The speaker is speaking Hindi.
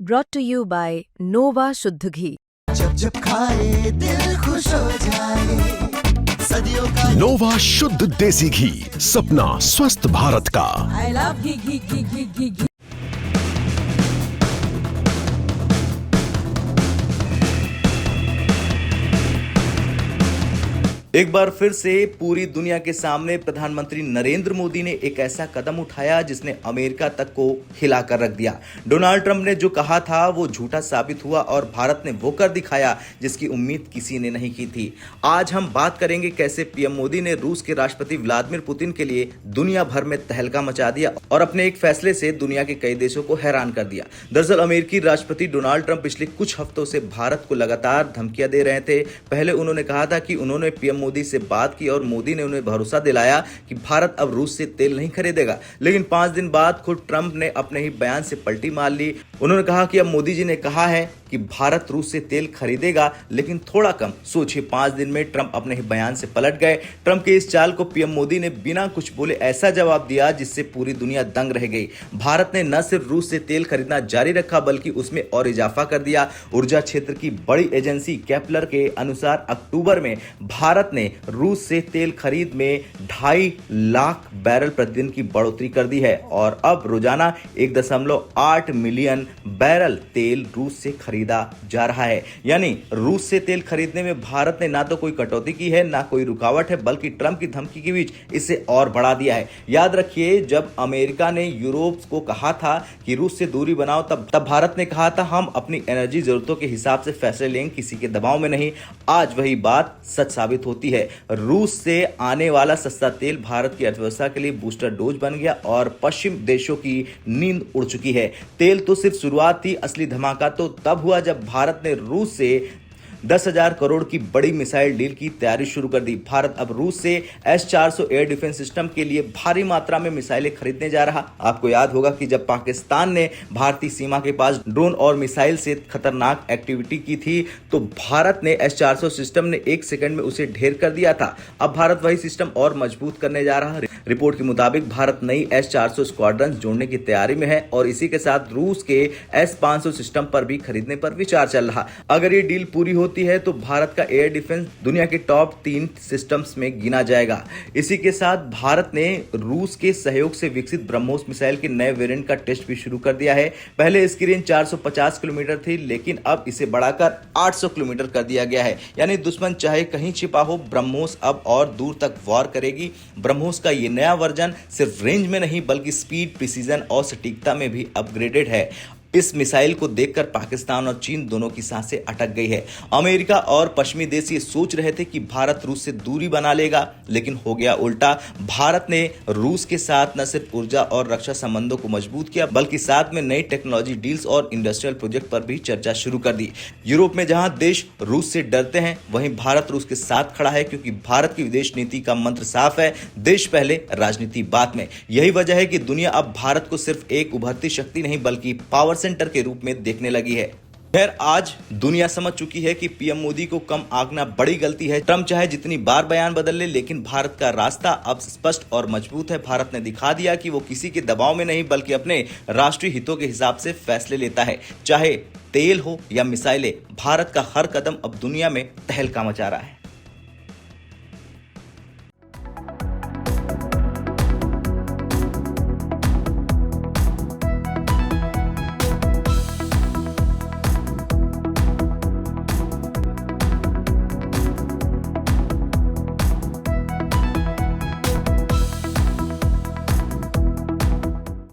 brought to you by Nova शुद्ध घी। जब जब खाए दिल खुश हो जाए, सदियों का नोवा शुद्ध देसी घी, सपना स्वस्थ भारत का। I love घी घी घी घी घी घी। एक बार फिर से पूरी दुनिया के सामने प्रधानमंत्री नरेंद्र मोदी ने एक ऐसा कदम उठाया जिसने अमेरिका तक को हिलाकर रख दिया। डोनाल्ड ट्रंप ने जो कहा था वो झूठा साबित हुआ और भारत ने वो कर दिखाया जिसकी उम्मीद किसी ने नहीं की थी। आज हम बात करेंगे कैसे पीएम मोदी ने रूस के राष्ट्रपति व्लादिमीर पुतिन के लिए दुनिया भर में तहलका मचा दिया और अपने एक फैसले से दुनिया के कई देशों को हैरान कर दिया। दरअसल अमेरिकी राष्ट्रपति डोनाल्ड ट्रंप पिछले कुछ हफ्तों से भारत को लगातार धमकियां दे रहे थे। पहले उन्होंने कहा था कि उन्होंने पीएम मोदी से बात की और मोदी ने उन्हें भरोसा दिलाया कि भारत अब रूस से तेल नहीं खरीदेगा, लेकिन 5 दिन बाद खुद ट्रंप ने अपने ही बयान से पलटी मार ली। उन्होंने कहा कि अब मोदी जी ने कहा है कि भारत रूस से तेल खरीदेगा, लेकिन थोड़ा कम। सोचिए 5 दिन में ट्रंप अपने ही बयान से पलट गए। ट्रंप के इस चाल को पीएम मोदी ने बिना कुछ बोले ऐसा जवाब दिया जिससे पूरी दुनिया दंग रह गई। भारत ने न सिर्फ रूस से तेल खरीदना जारी रखा बल्कि उसमें और इजाफा कर दिया। ऊर्जा क्षेत्र की बड़ी एजेंसी केपलर के अनुसार अक्टूबर में भारत ने रूस से तेल खरीद में 2.5 लाख बैरल प्रतिदिन की बढ़ोतरी कर दी है और अब रोजाना 1.8 मिलियन बैरल तेल रूस से खरीदा जा रहा है। यानी रूस से तेल खरीदने में भारत ने ना तो कोई कटौती की है ना कोई रुकावट है, बल्कि ट्रंप की धमकी के बीच इसे और बढ़ा दिया है। याद रखिए, जब अमेरिका ने यूरोप को कहा था कि रूस से दूरी बनाओ तब भारत ने कहा था हम अपनी एनर्जी जरूरतों के हिसाब से फैसले लेंगे, किसी के दबाव में नहीं। आज वही बात सच साबित होती है। रूस से आने वाला सस्ता तेल भारत की अर्थव्यवस्था के लिए बूस्टर डोज बन गया और पश्चिम देशों की नींद उड़ चुकी है। तेल तो सिर्फ शुरुआत थी, असली धमाका तो तब हुआ जब भारत ने रूस से 10,000 करोड़ की बड़ी मिसाइल डील की तैयारी शुरू कर दी। भारत अब रूस से S-400 एयर डिफेंस सिस्टम के लिए भारी मात्रा में मिसाइलें खरीदने जा रहा। आपको याद होगा कि जब पाकिस्तान ने भारतीय सीमा के पास ड्रोन और मिसाइल से खतरनाक एक्टिविटी की थी तो भारत ने S-400 सिस्टम ने 1 सेकंड में उसे ढेर कर दिया था। अब भारत वही सिस्टम और मजबूत करने जा रहा है। रिपोर्ट के मुताबिक भारत नई S-400 स्क्वाड्रन जोड़ने की तैयारी में है और इसी के साथ रूस के S-500 सिस्टम पर भी खरीदने पर विचार चल रहा। अगर ये डील पूरी होती है तो भारत का एयर डिफेंस दुनिया के टॉप 3 सिस्टम्स में गिना जाएगा। इसी के साथ भारत ने रूस के सहयोग से विकसित ब्रह्मोस मिसाइल के नए वेरिएंट का टेस्ट भी शुरू कर दिया है। पहले इसकी रेंज 450 किलोमीटर थी, लेकिन अब इसे बढ़ाकर 800 किलोमीटर कर दिया गया है। यानी दुश्मन चाहे कहीं छिपा हो, ब्रह्मोस अब और दूर तक वार करेगी। ब्रह्मोस का ये नया वर्जन सिर्फ रेंज में नहीं बल्कि स्पीड, प्रिसीजन और सटीकता में भी अपग्रेडेड है। इस मिसाइल को देखकर पाकिस्तान और चीन दोनों की सांसें अटक गई है। अमेरिका और पश्चिमी देश ये सोच रहे थे कि भारत रूस से दूरी बना लेगा, लेकिन हो गया उल्टा। भारत ने रूस के साथ न सिर्फ ऊर्जा और रक्षा संबंधों को मजबूत किया बल्कि साथ में नई टेक्नोलॉजी डील्स और इंडस्ट्रियल प्रोजेक्ट पर भी चर्चा शुरू कर दी। यूरोप में जहां देश रूस से डरते हैं वहीं भारत रूस के साथ खड़ा है, क्योंकि भारत की विदेश नीति का मंत्र साफ है, देश पहले राजनीति बाद में। यही वजह है कि दुनिया अब भारत को सिर्फ एक उभरती शक्ति नहीं बल्कि पावर सेंटर के रूप में देखने लगी है। खैर, आज दुनिया समझ चुकी है कि पीएम मोदी को कम आंकना बड़ी गलती है। ट्रंप चाहे जितनी बार बयान बदल ले, लेकिन भारत का रास्ता अब स्पष्ट और मजबूत है। भारत ने दिखा दिया कि वो किसी के दबाव में नहीं बल्कि अपने राष्ट्रीय हितों के हिसाब से फैसले लेता है। चाहे तेल हो या मिसाइलें, भारत का हर कदम अब दुनिया में तहलका मचा रहा है।